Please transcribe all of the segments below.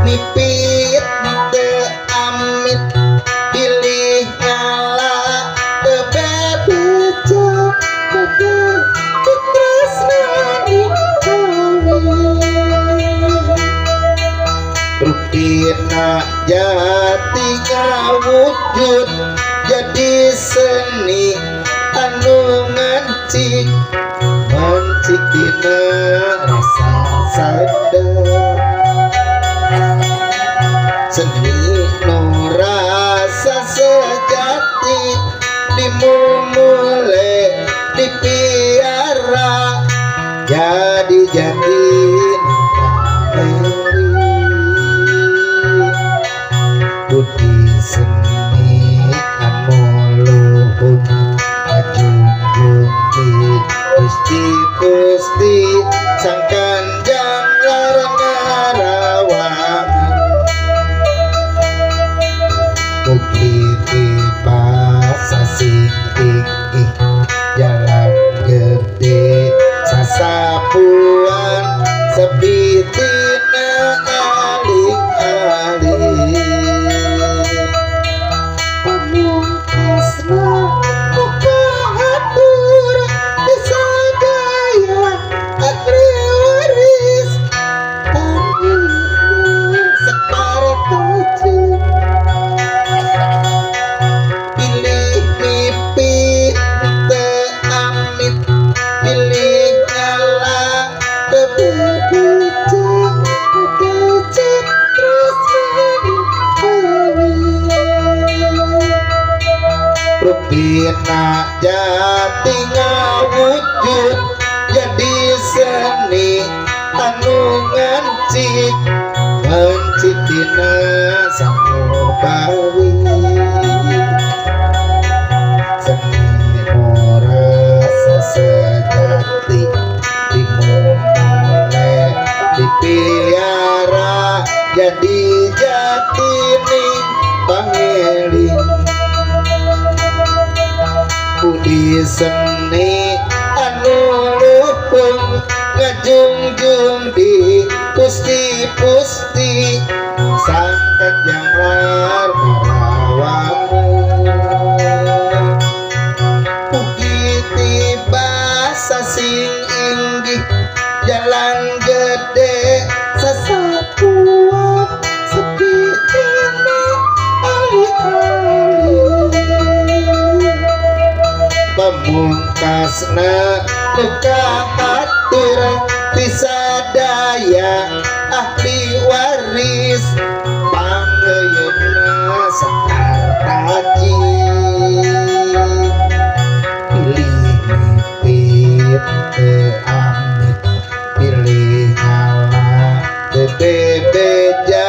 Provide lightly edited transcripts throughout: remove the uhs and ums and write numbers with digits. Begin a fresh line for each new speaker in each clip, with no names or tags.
nipit teu amit pilih nyala teu bebeja badan tresnani rupina jati ngawujud jadi seni anu ngancik dina rasa sadar seni nu rasa sejati dimulai dipiara jadi budi seni anu luhur ajung-jungit Gusti sang kanjeng ngarawangan mugi tiba sasing ing jalan gede sasapuan sebitina aling-aling pamungkasna muka hatur disadaya akri waris tanggina separa tajam pilih mimpi teu amit pilih nyala teu bebeja terus rupina jati ngawujud jadi seni anu ngancik dina samubawi seni nu rasa sejati dimulai dipiara jadi jati ning pangeling budi seni anu luhur ngajungjung di pusti-pusti sang kanjeng ngarawangan mugi tiba sasing inggih jalan gede sasapuan sepitina alih-alih pamungkasna luka hatur disadaya ahli waris pangeyeuna sakartaji pilih mimpi teu amit pilih nyala teu bebeja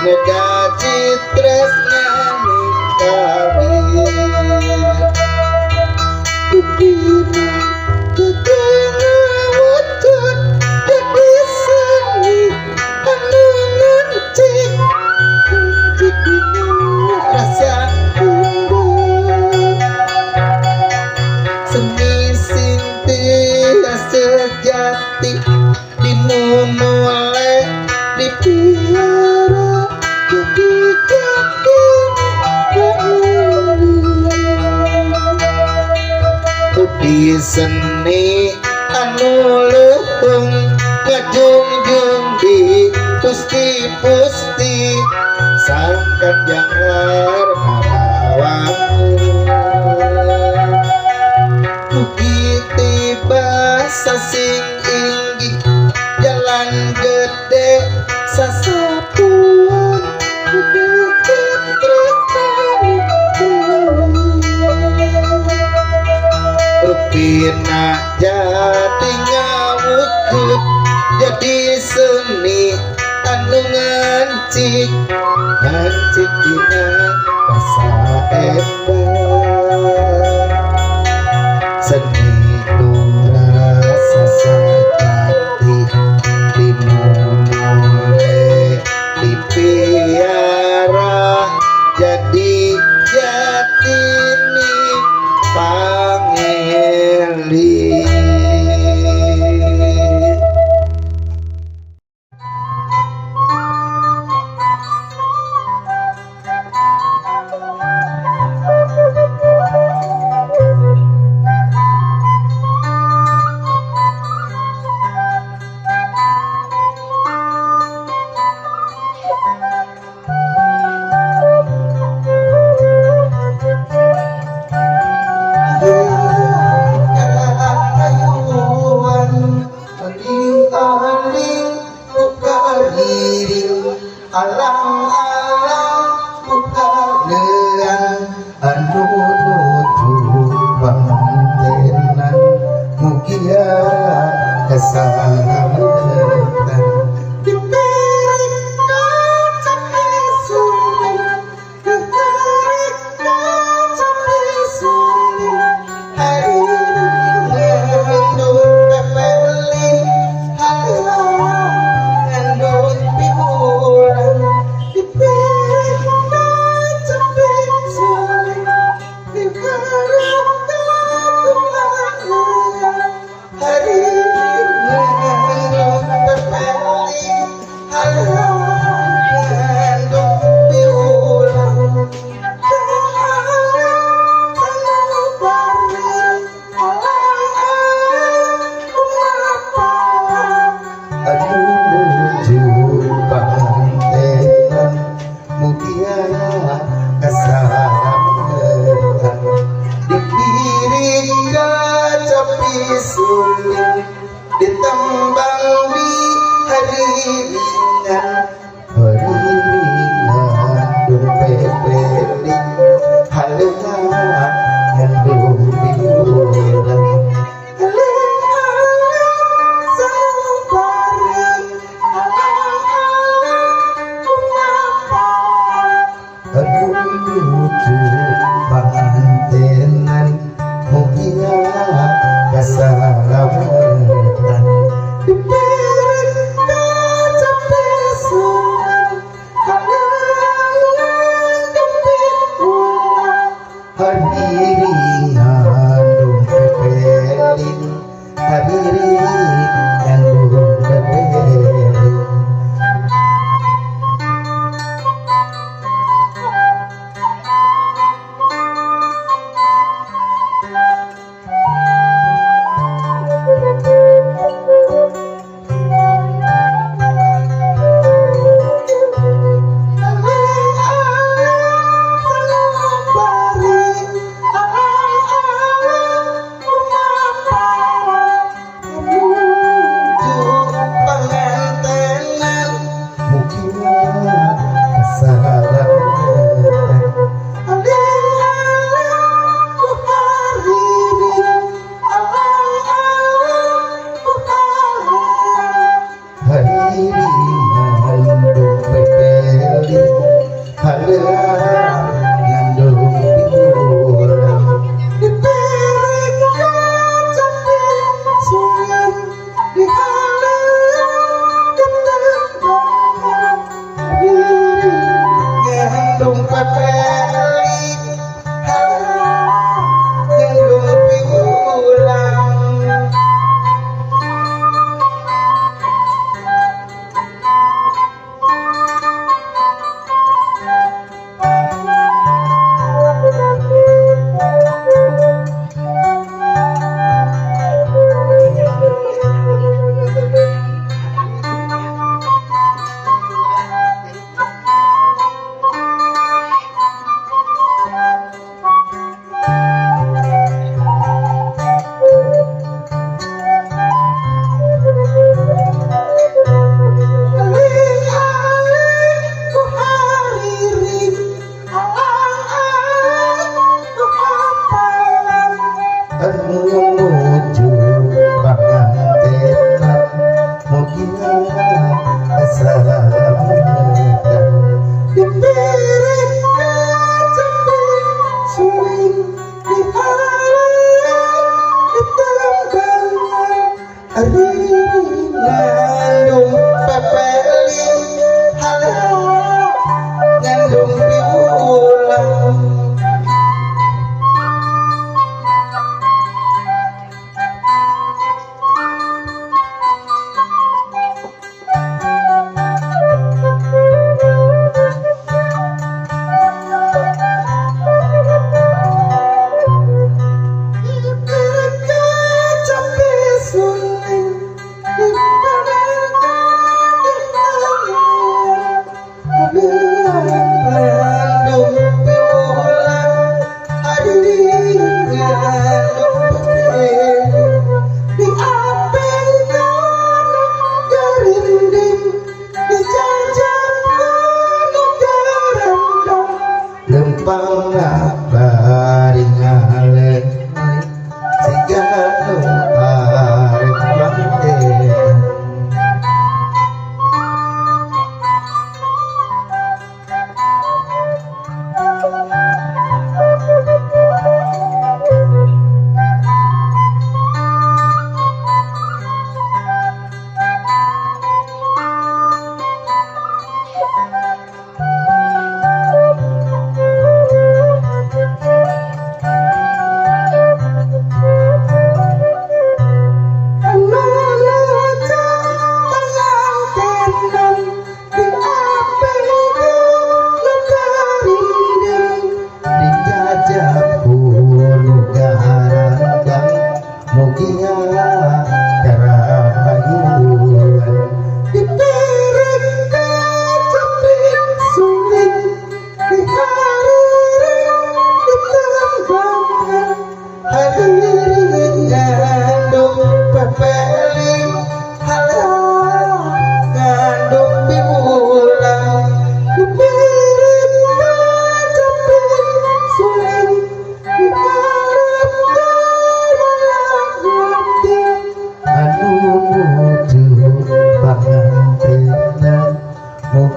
ngedaji tresnani kawin rupina jadi ngawujud jadi seni anu ngancik dina rasa indah seni sintia sejati dimulai dipiara jadi jati budi seni anu luhur ngajungjung di pusti-pusti sang kanjeng ngarawangan mugi tiba sasing inggih jalan gede sasapuan bebeja tresnani rupina jati ngawujud jadi seni anu ngancik dina rasa ember seni nu rasa sejati dimulai dipiara jadi jati ning pangeling hadirin alang-alang bukadean anu nuju pangantenan mugia kesalamatan diberi kaca sulit diberi kaca sulit hari ngandung pepelin halang ngandung piulan diberi kaca sulit diberi hari ngandung pepelin halang ngandung piulan menuju pangantenan mugia kesalamatan dipiring kaca pisuling ditembang di hari ringan ngandung pepeling halengan ngandung piulan menuju pangantenan mugia kesalamatan diberi kaca pisuling hadiri ngandung pepeling hadiri ngandung pepeling menuju pangantenan mugia kesalamatan diberi kaca suling ditembang hari ngandung pepeling halang ngandung piulang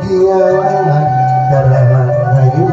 kiamat rayu.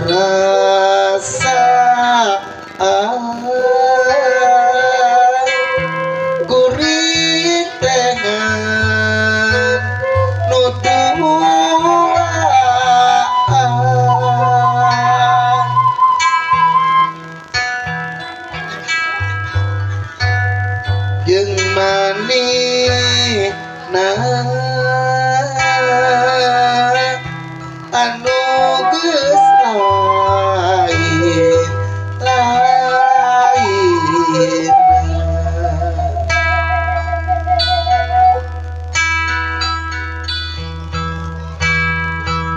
Rasa kuring dengan nuduhan jeung maneh anu geus lain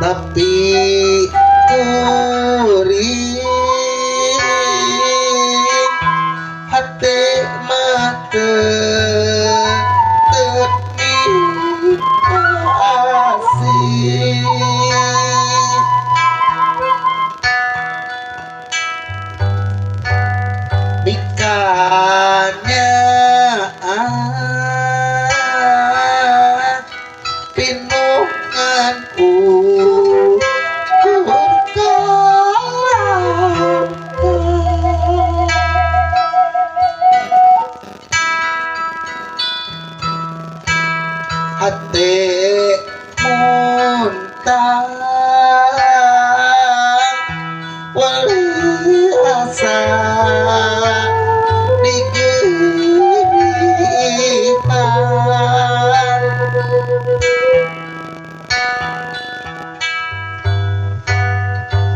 tapi kuring hati mata ternikasi mikanya pinunganku hati muntah wali asa digerihan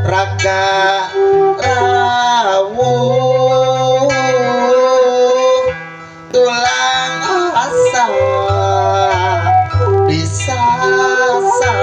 raga rawuh tulang asa disasa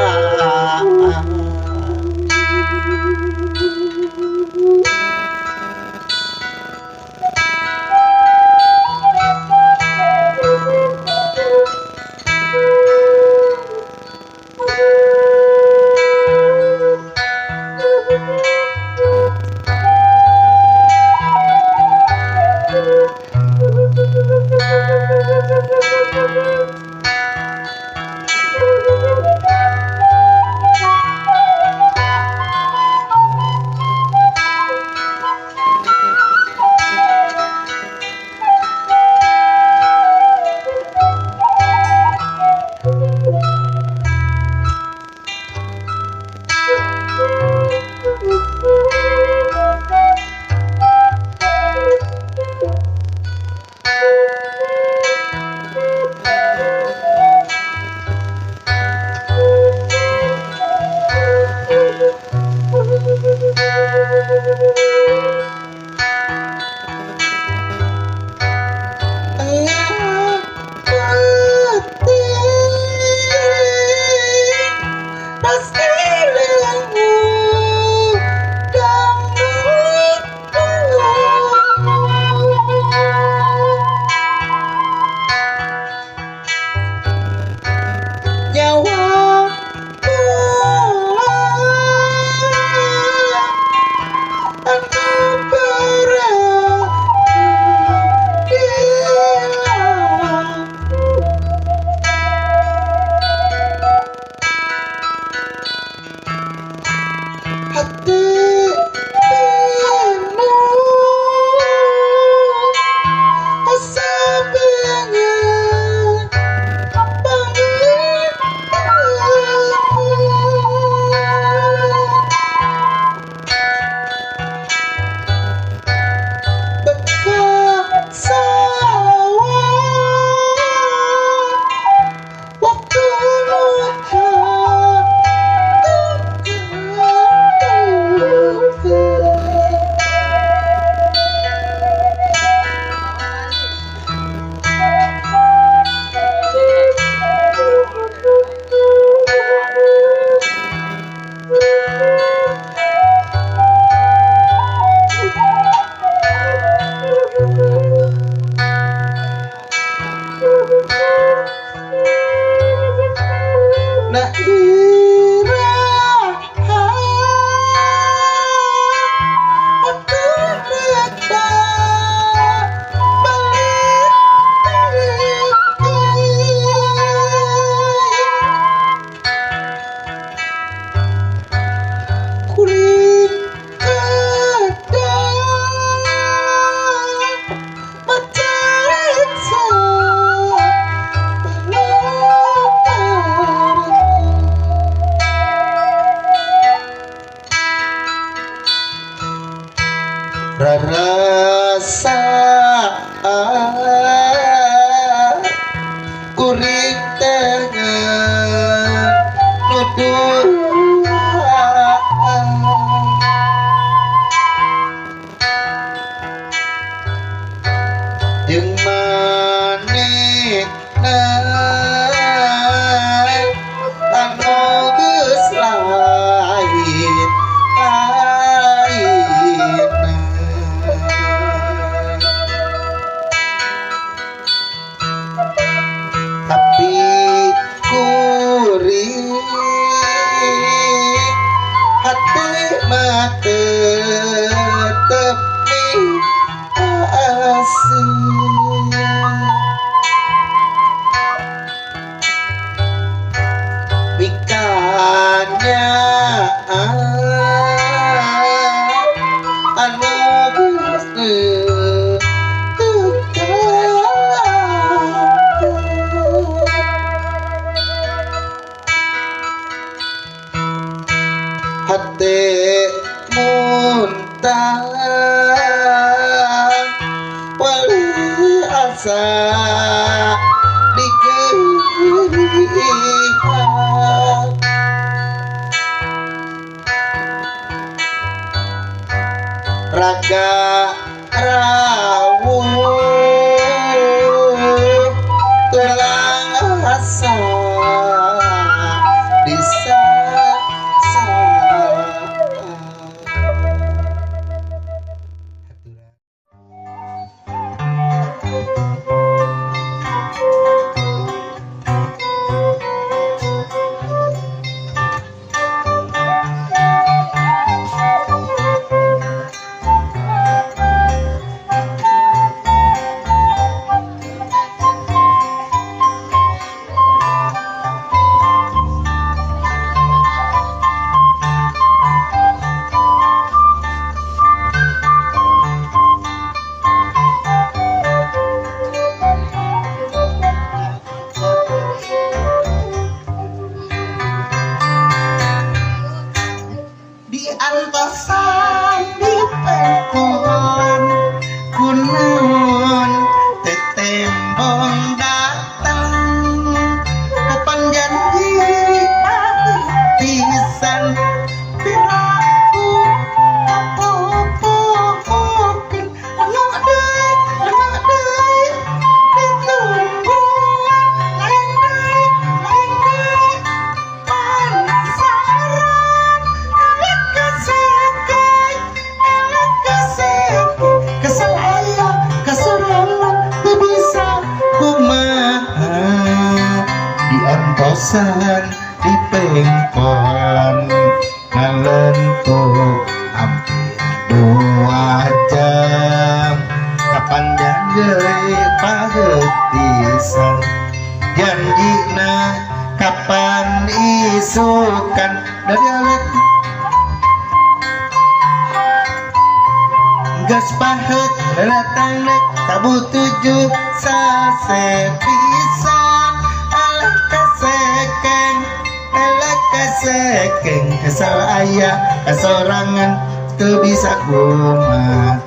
nya anu hati muntah wali asa dikelihat raga rawuh tulang asa bisa antosan di pengkolan kunun tetembong datang kapan janji pisan piraku apa-apakan anak dai ditungguan lain-lain penasaran kesel ayah keserangan tuh bisa kumaha diantosan di pengkolan ngalentuk hampir 2 jam kapan janji paheutisan janjina kapan isukan dari alat gas pahet datang dek tabu 7 sasepisan elek kasekeng kesal ayah kesorangan teu bisa kumaha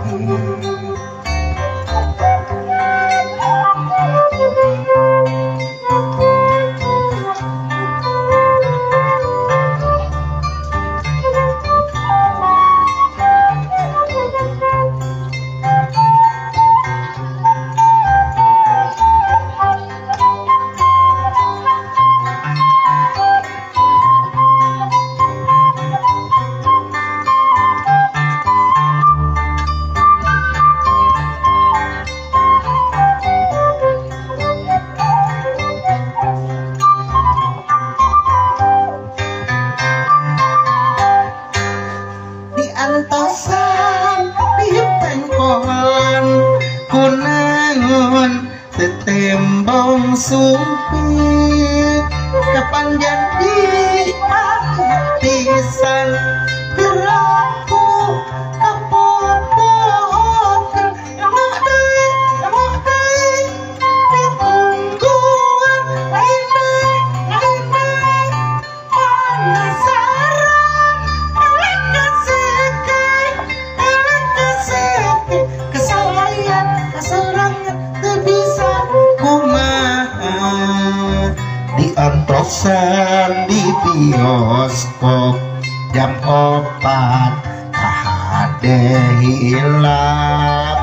antosan di pengkolan kunangun tetembong sumpi kapan janji pisan piraku apa-apakan anak dai ditungguan lain-lain penasaran kesalahan keserangan teu bisa kumaha diantosan di bioskop jam 4 kahade hilap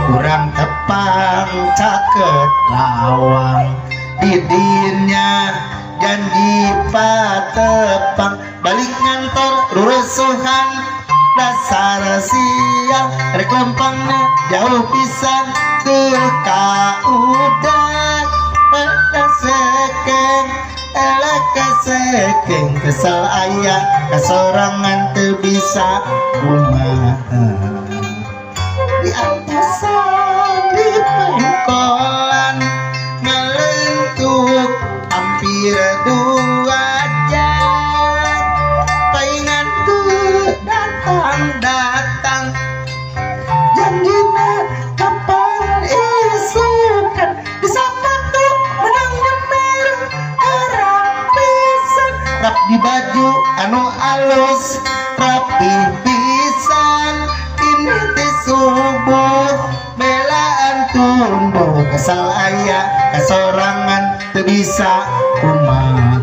kurang tepang caket lawang didinya janji patepang balik ngantor ruresuhan dasar siang rek lempangna jauh pisan teu kaudah pada sekeng elek kasekeng kesal ayah kesorangan teu bisa kumaha diantosan di pengkolan ngalentuk hampir 2 jam cakep di baju anu alus rapi pisan ini teh subuh belaan tumbuh kesal aya kasorangan teu bisa kumaha.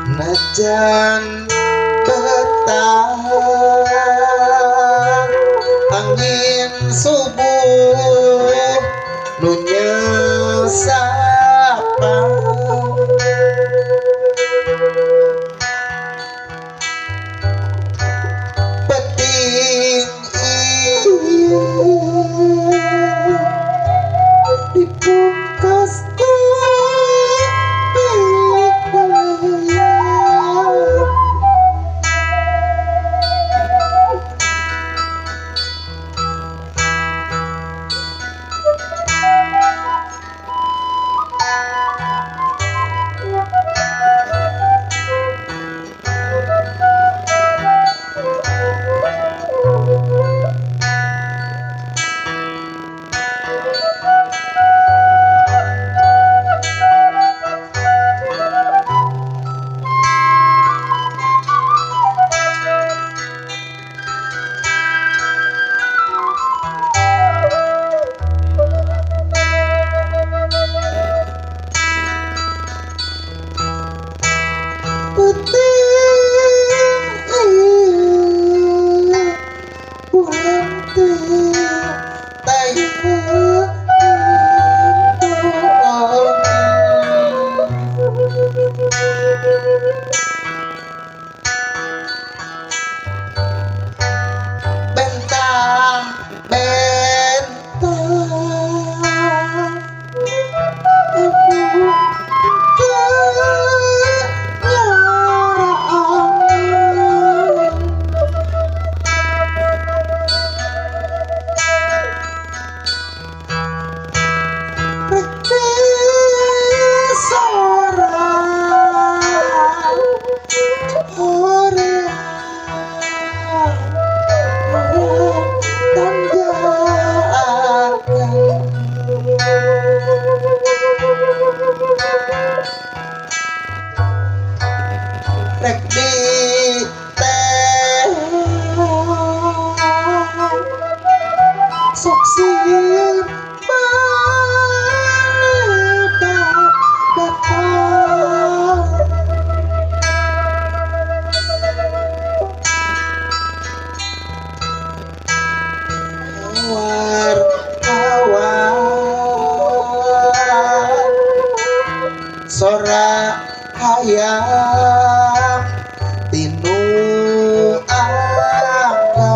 Najan betah angin subuh nunya sapa peting ieu dipungkas rek di teh sok sieun sora hayam tinu angka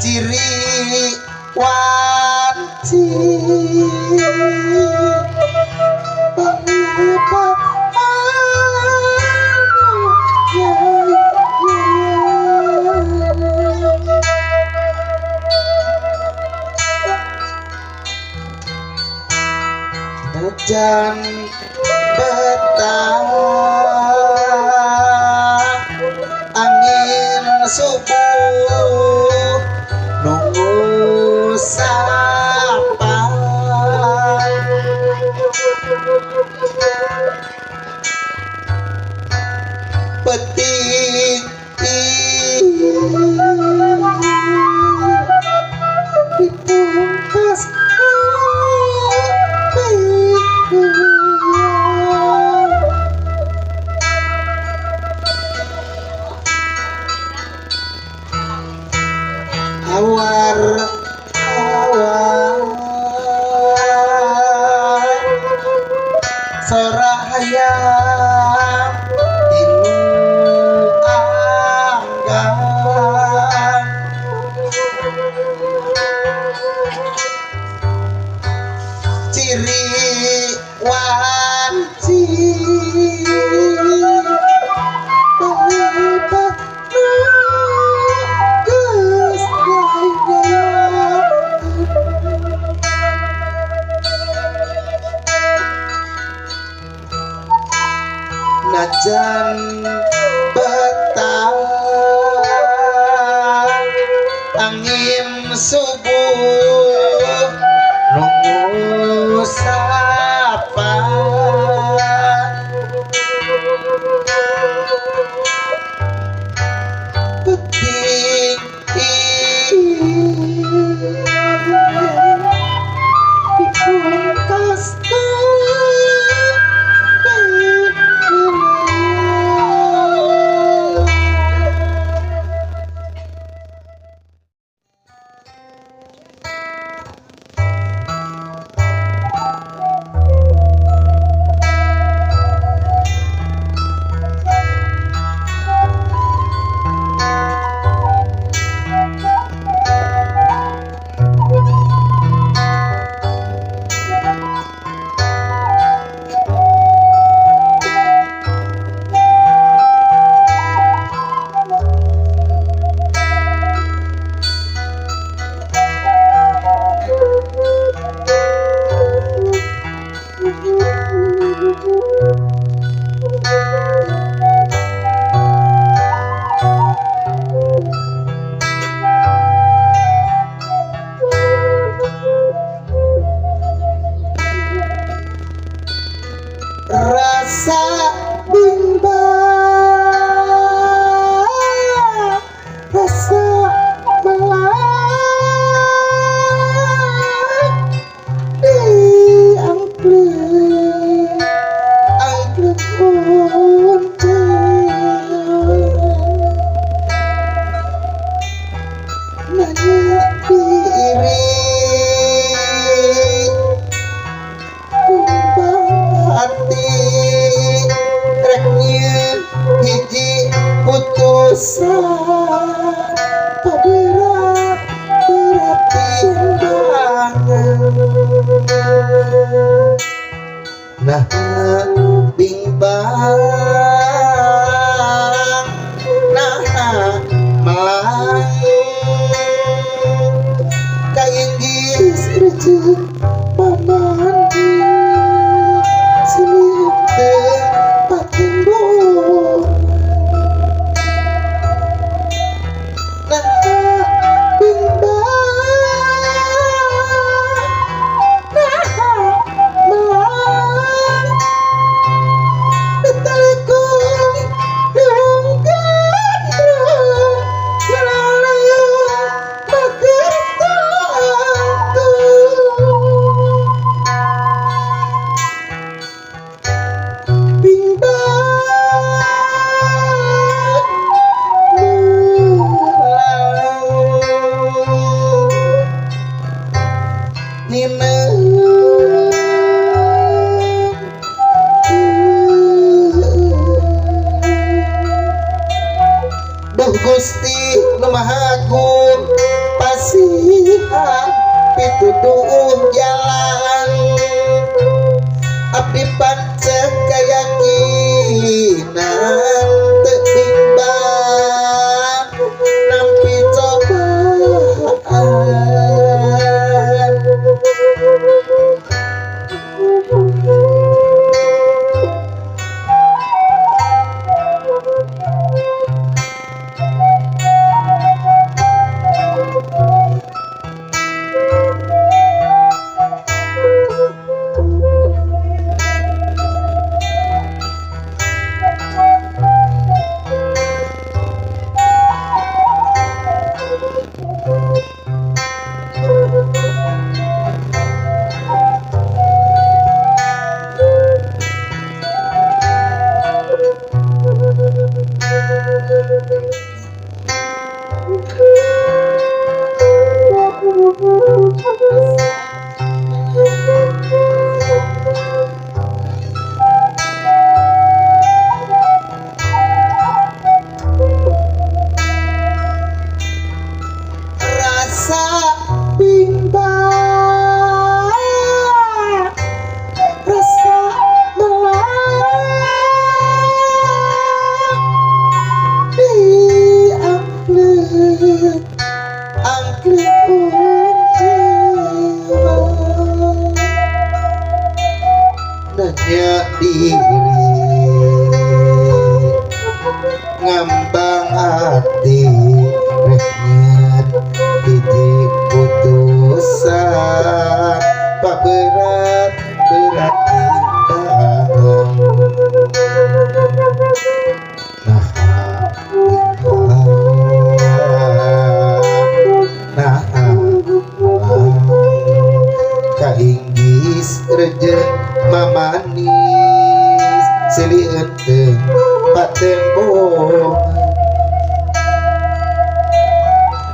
ciri wanci pangipat hujan betah angin subuh nunggu sapa peting dipungkas awar sora hayam tinu anggang ciri wanci pangipat geus najan betah angin subuh nunggu sapa peting dipungkas rasa bimbang rasa melak di angklung kunci nanya diri hati reknya hiji putusan paberat timbangan nah bimbang nah malang kainggis rejek pamandi nah hanya diri ngambang hati renyet hiji putusan pak berat berat timbangan nah nah kainggis rejeng mamanis silieun teu paten bohong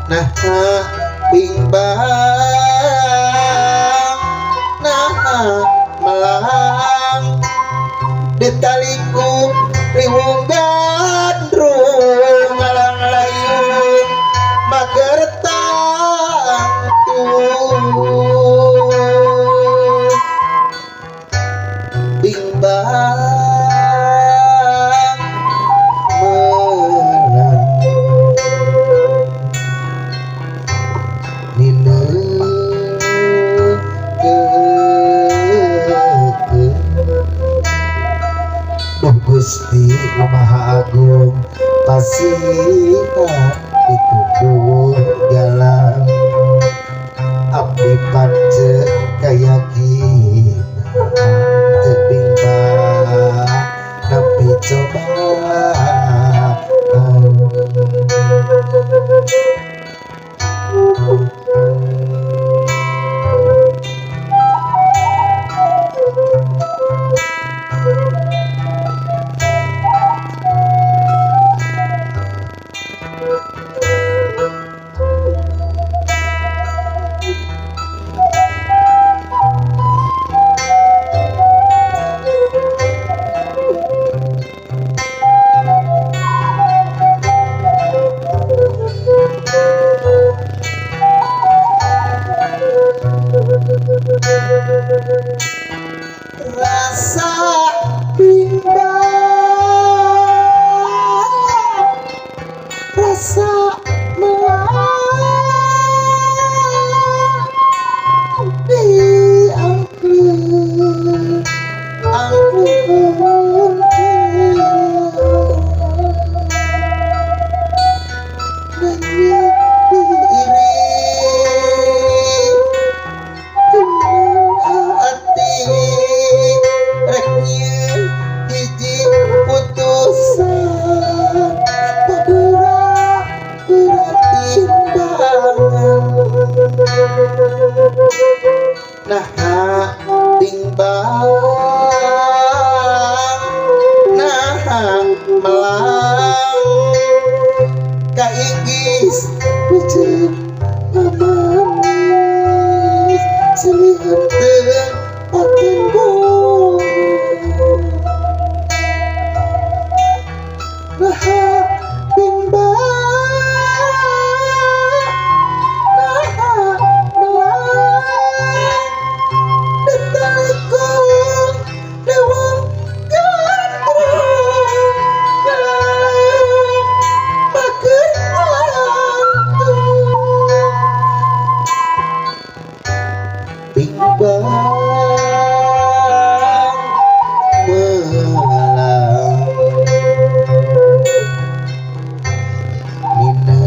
nah bimbang nah melang ditaliku riwung gandrung ngalang layung magertang bimbang menang nina Duh Gusti Nu Maha Agung pasihan ditubuh jalan abdi pance kayakinan tebingba tapi cobaan rasa bimbang rasa melang diangklung angklung nanya diri hati reknya hiji putusan berat berat timbangan nah timbang nah melang kainggis pucet mamanis silieun teu paten bohong nah bimbang nah melang ditaliku riwung gandrung ngalayung magertang bimbang melang nina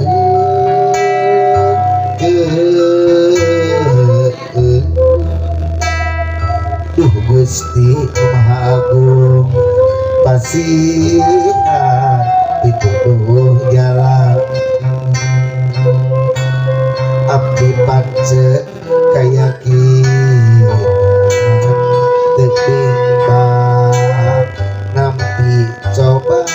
Duh Gusti Nu Maha Agung pasihan dituduh jalan abdi pance kayakinan teu timbang nampi coba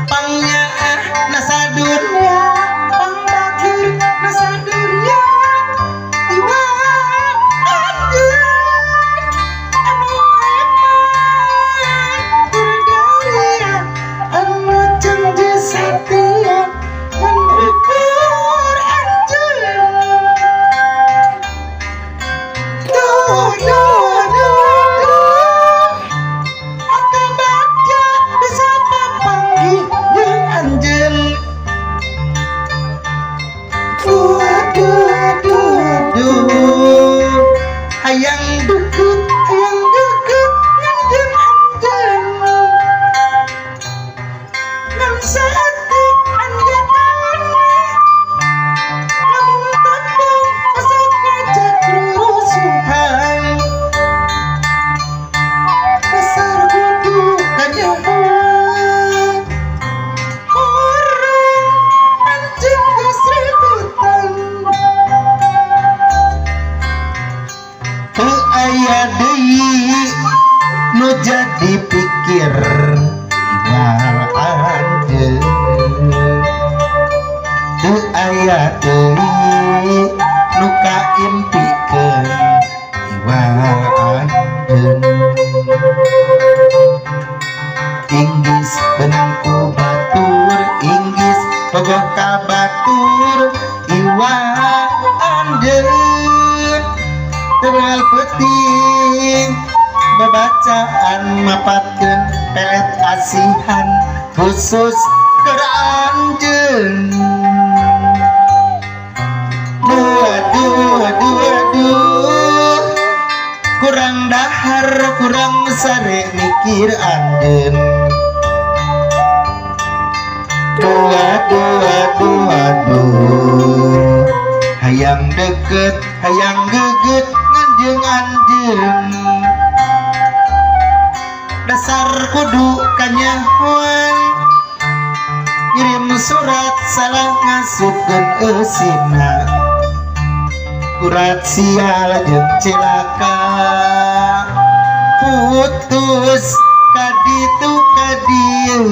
Pangnyaah nasa dunia, pangbagir nasa dunia, iwa anjeun anu hemat berdaya, anu janji satia dan ukur anjeun. Duh, duh, duh, duh, ate baca bisa papanggih jeung anjeun. Duh, duh, duh, hayang deket ngan jeung anjeun. Ngan saeutik anjeun lamun tembung masuk ngajak rusuhan. Dasar kudu kanyahoan orang anjeun geus ributan. Teu aya deui nu jadi pikir iwal anjeun. Teu aya deui nu kaimpikeun iwal anjeun. Inggis benang ku batur, inggis bogoh ka batur, iwal anjeun. Teugal peuting babacaan mapatkeun pelet asihan khusus keur anjeun. Duh, kurang dahar, kurang sare mikir anjeun. Duh, hayang deket, hayang geget ngan jeung anjeun. Dasar kudu kanyahoan, ngirim surat salah ngasupkeun eusina. Urat sial jeung cilaka, putus kaditu kadieu.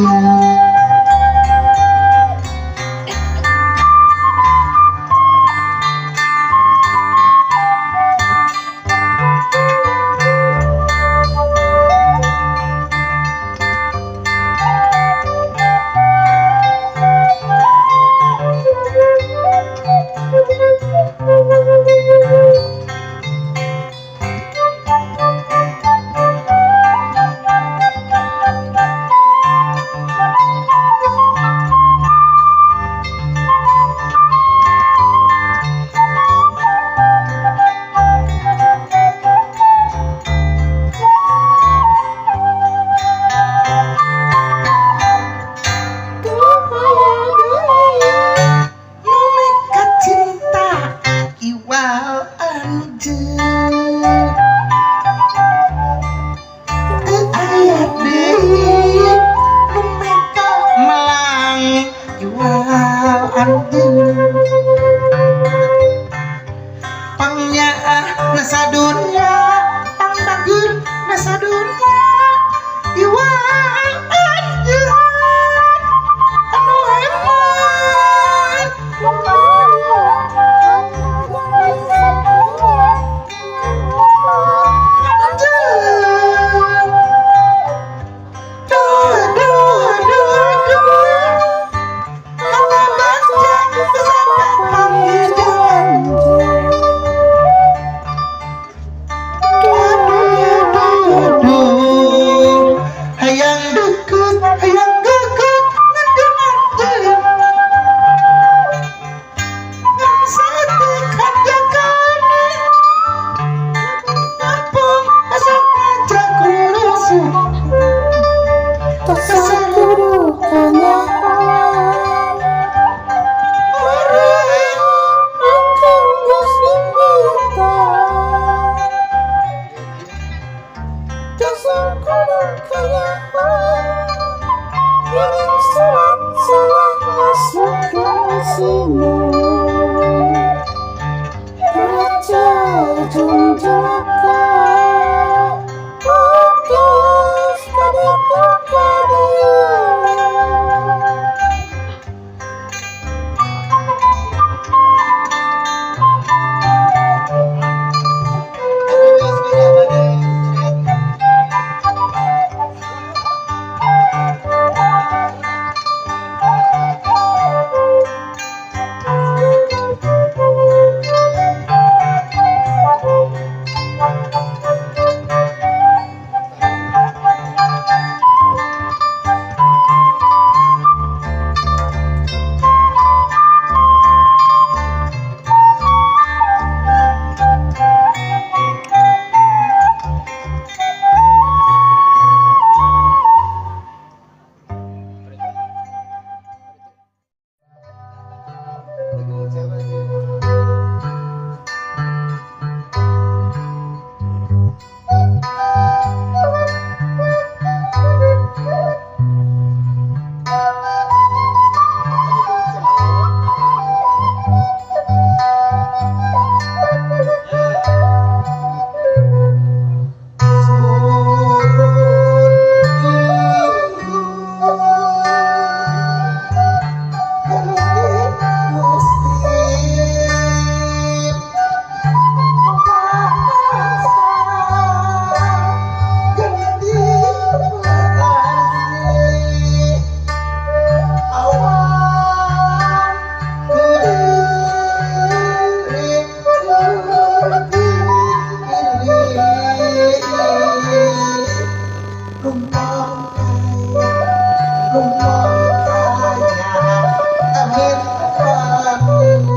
Pangnyaah nasa dunia, pangbagir nasa dunia, iwa anjeun anu hemat. Jung jaka,
kumontanya amin pamit.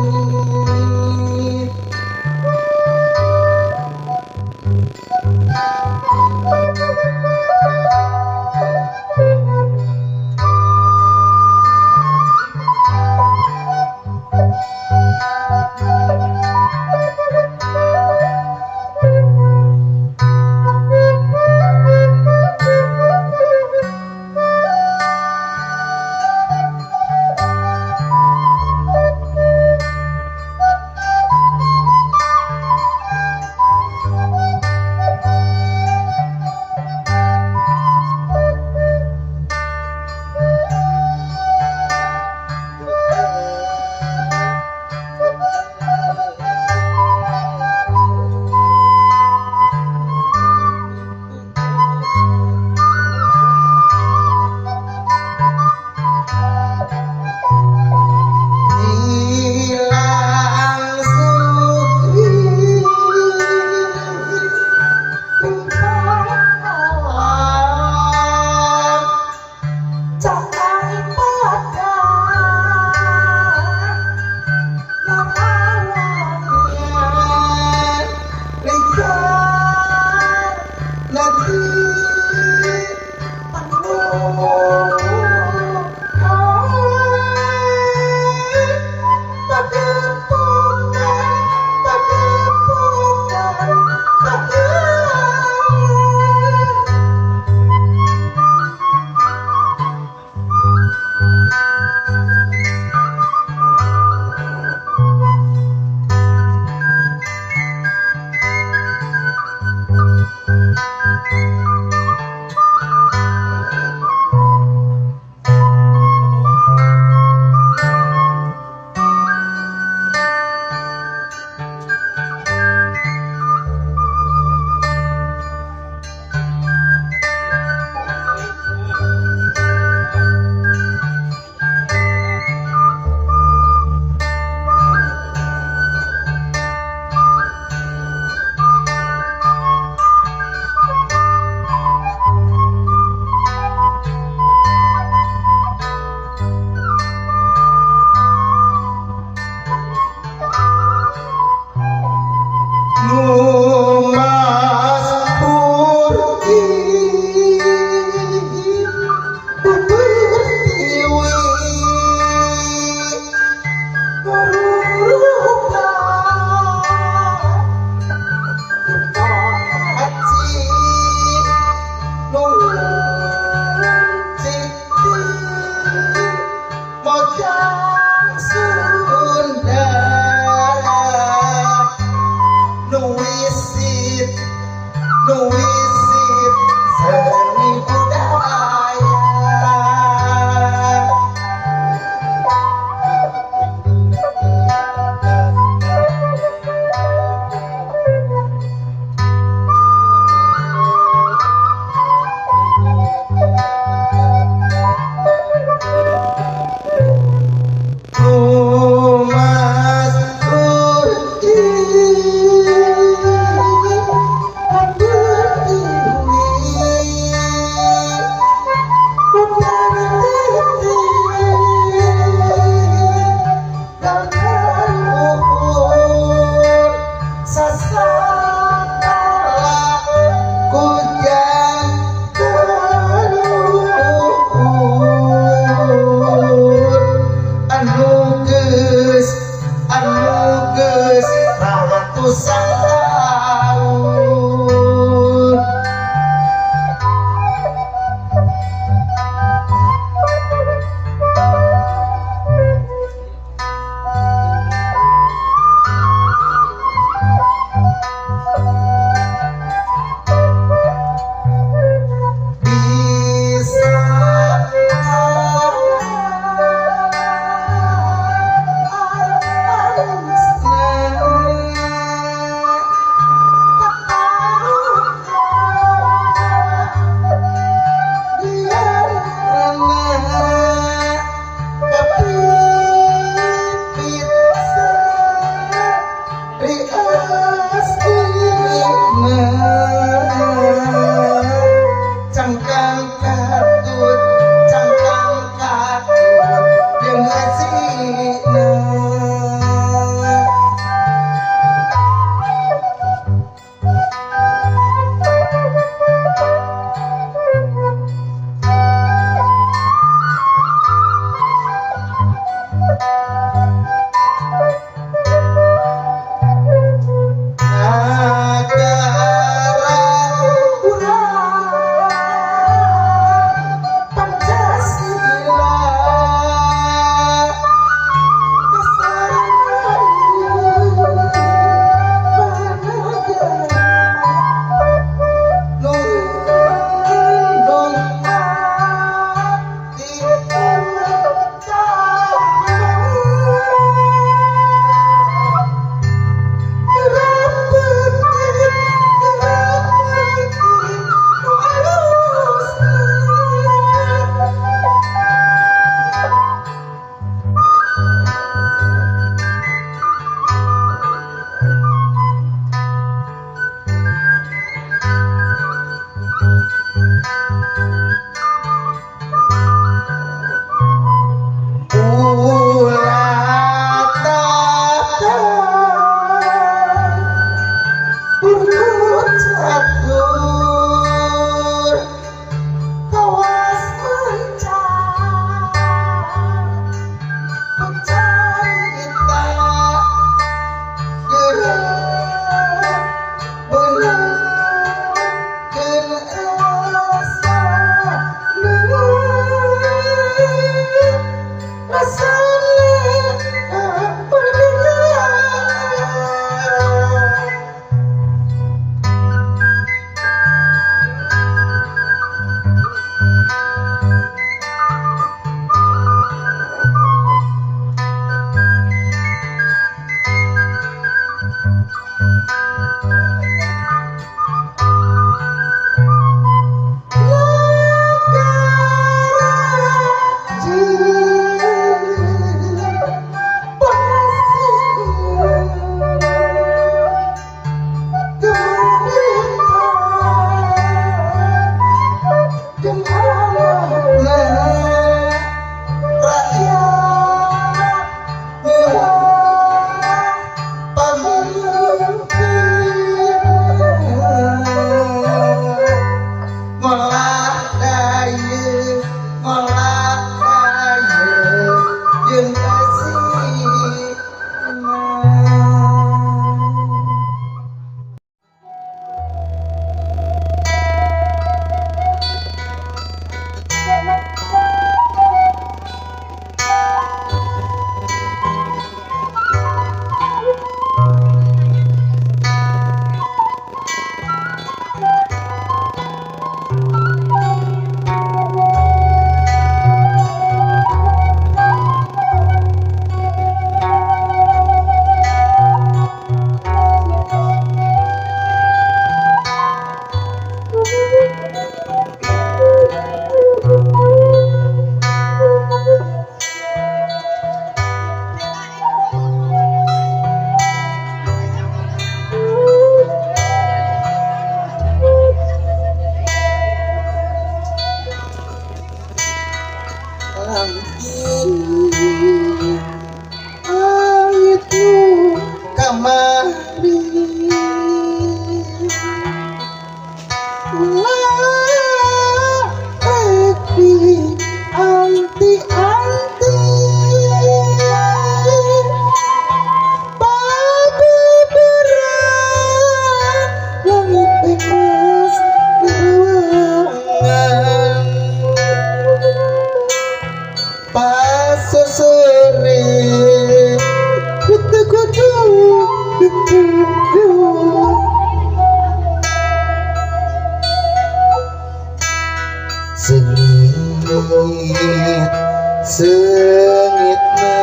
Sengitna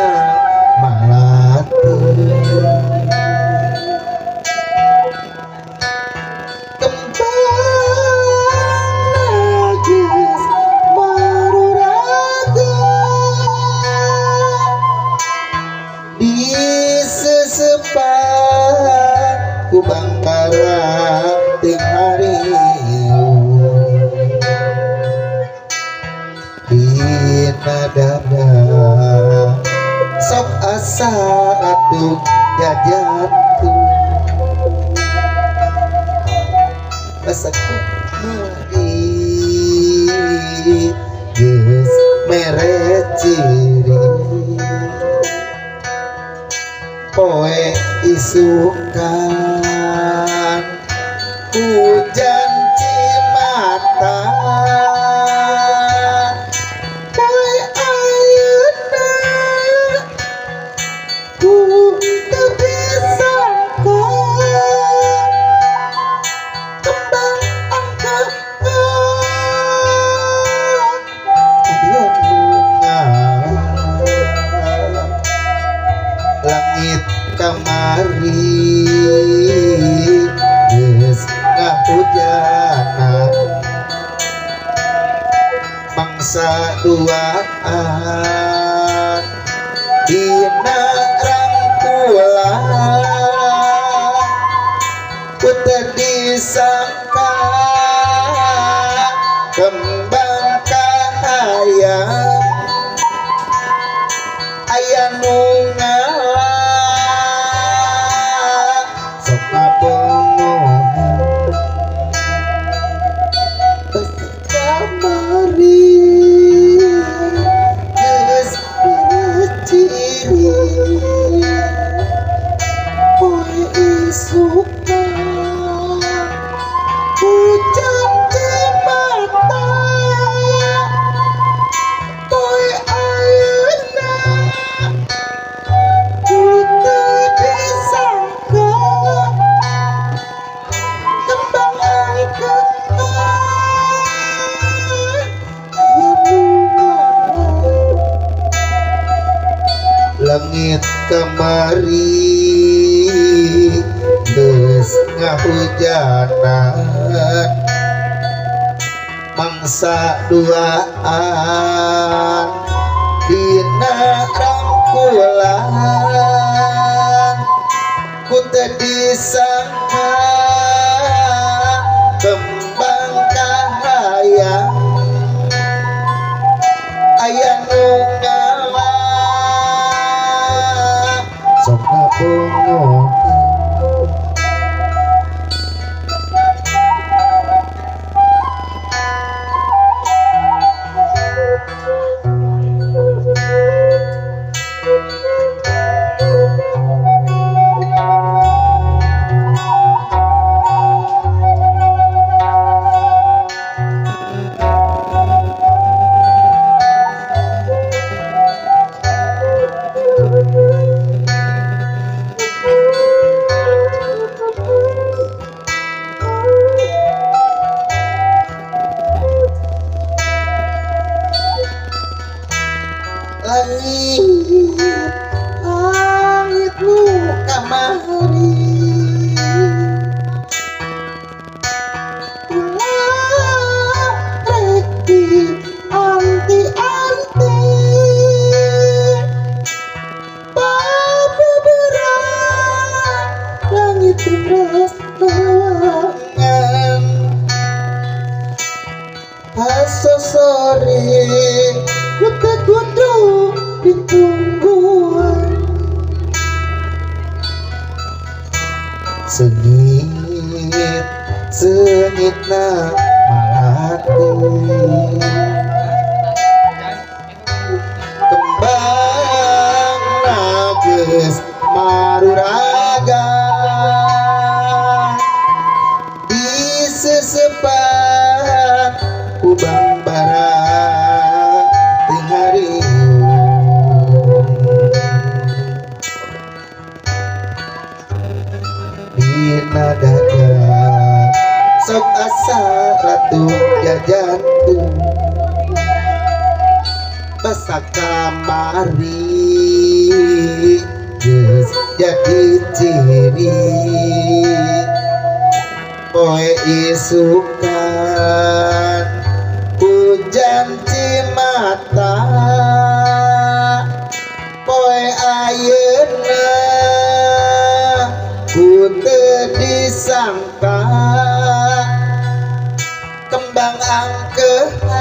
malati kembang najis maruraga di sesepan ku bangkara ting hari dada sok asa atuh jajatu rasaku mari geus mere ciri poe isukan hujan cimata kamari geus ngahujanan mangsa duaan dina rangkulan teu disangka kembang kahayang aya nu langit kamari geus ngahujanan mangsa duaan dina rangkulan ku teu disangka kembang kahayang aya nu ngalah sok ngabungo langit nu kamari ulah rek di anti-anti pabeberan langit beras tangan asosori kutu ditungguan sengit malati kembang nages maruraga disesepan kubang bara tinghari dina dada sok asa ratu jajantung basa kamari geus jadi ciri poe isukan hujan cimata poe ayeuna ku teu disangka kembang angkehan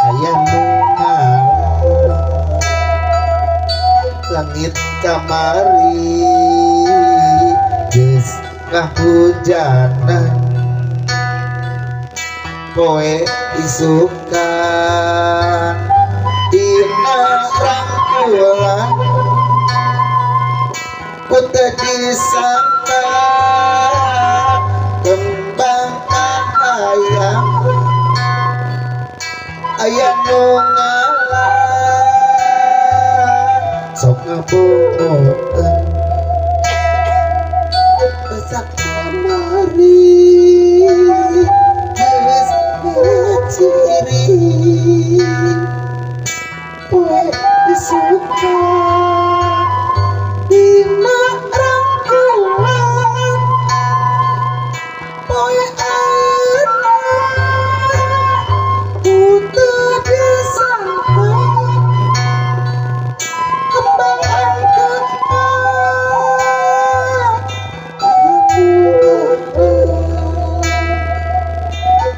aya nu ngalah langit kamari geus ngahujanan poe isukan dina rangkulan ku teu disangka kembang kahayang aya nu ngalah sok ngabungoeun basa kamari geus ciri poe disukan dina rangkulan poe ayeuna ku teu disangka kembang angkehan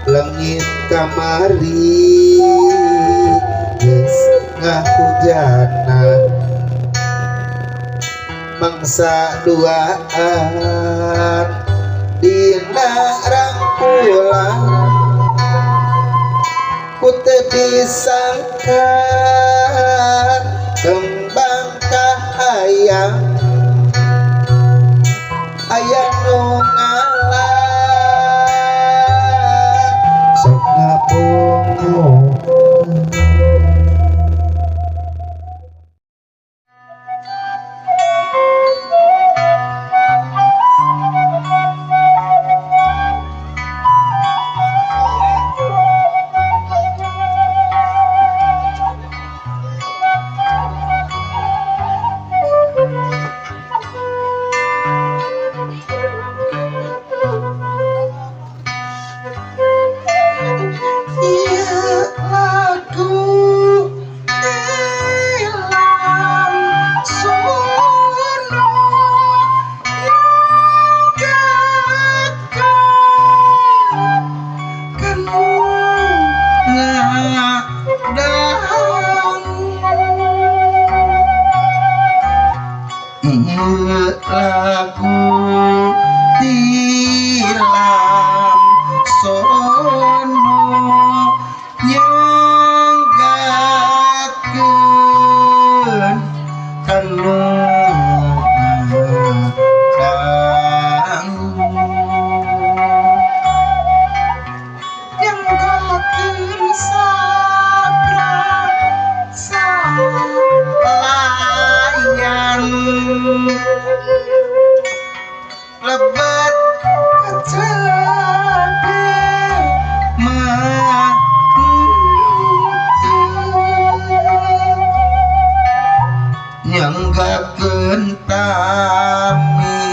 langit kamari geus ngahujanan mangsa duaan dina rangkulan ku teu disangka kembang kahayang aya nu ngalah sok ngabungo Ieu lagu tilam sono nyanggakeun kanu lebat kecade mah nyanggakeun tami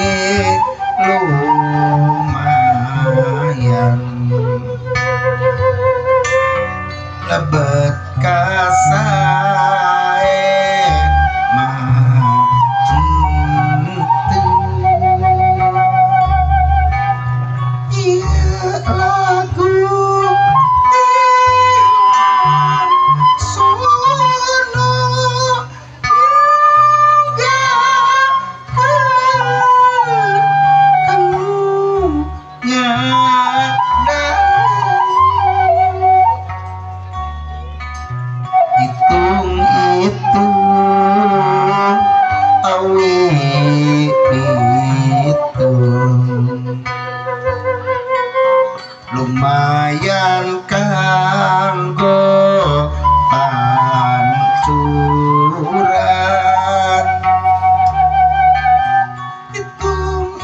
lumayan lebat kasae mah lumayan kanggo pancuran hitung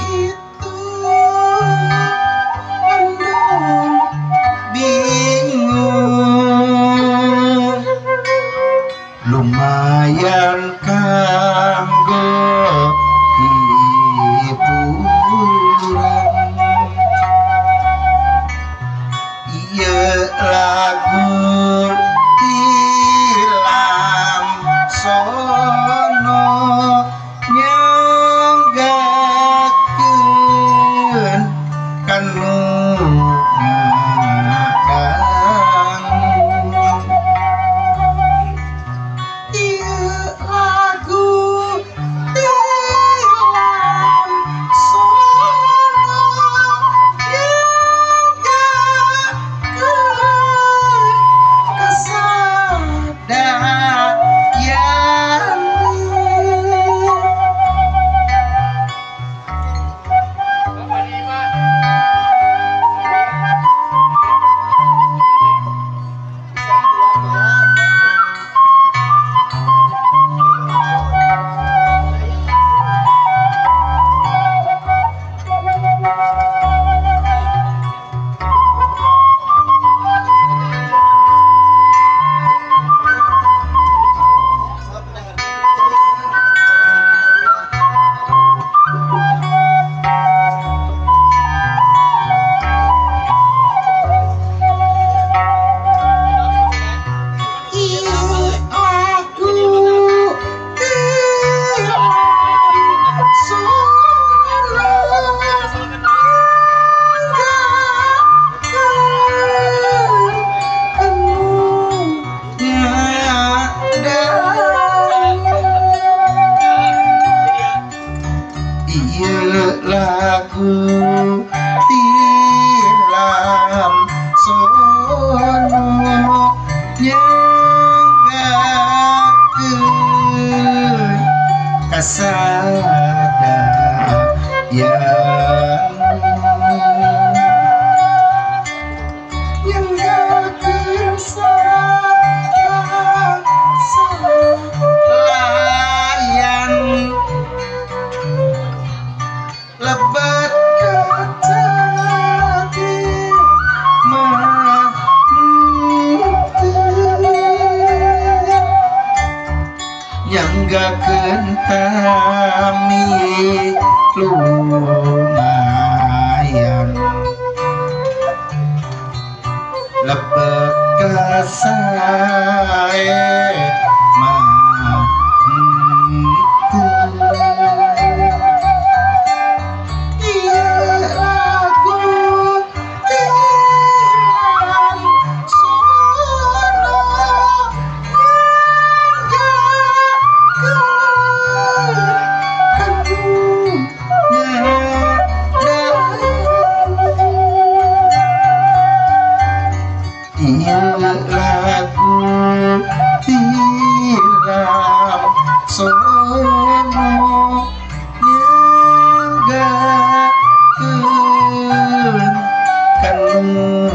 pandang bingung lumayan kanggo hiburan lagu tilam sono nyanggakeun kanu ngadang ieu lagu tilam sono lagu tilam sono nyanggakeun kasadayan nyanggakeun layan lebat kecade mah nyanggakeun tami lumayan lebat kasae mah sono lagu tilam sono nyanggakeun kanu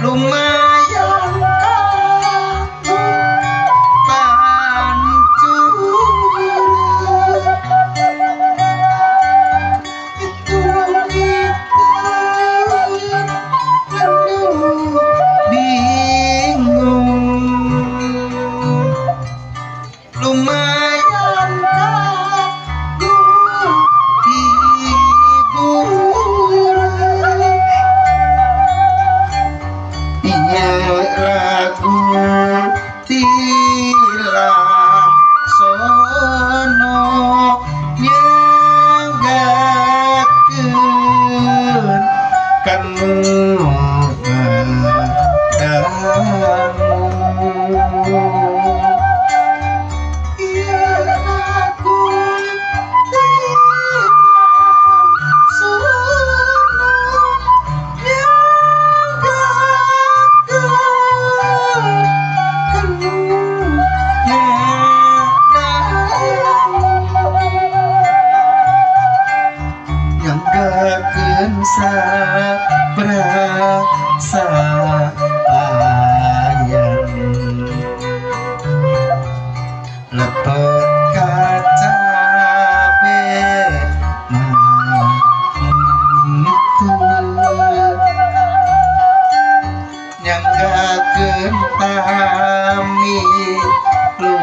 lumayan kamu pancur itu bingung lumayan kamu hibur lagu tilam sono nyanggakeun kanu dangu ieu lagu tilam sono nyanggakeun saprasaan lepet kaca itu nyanggakeun tami lu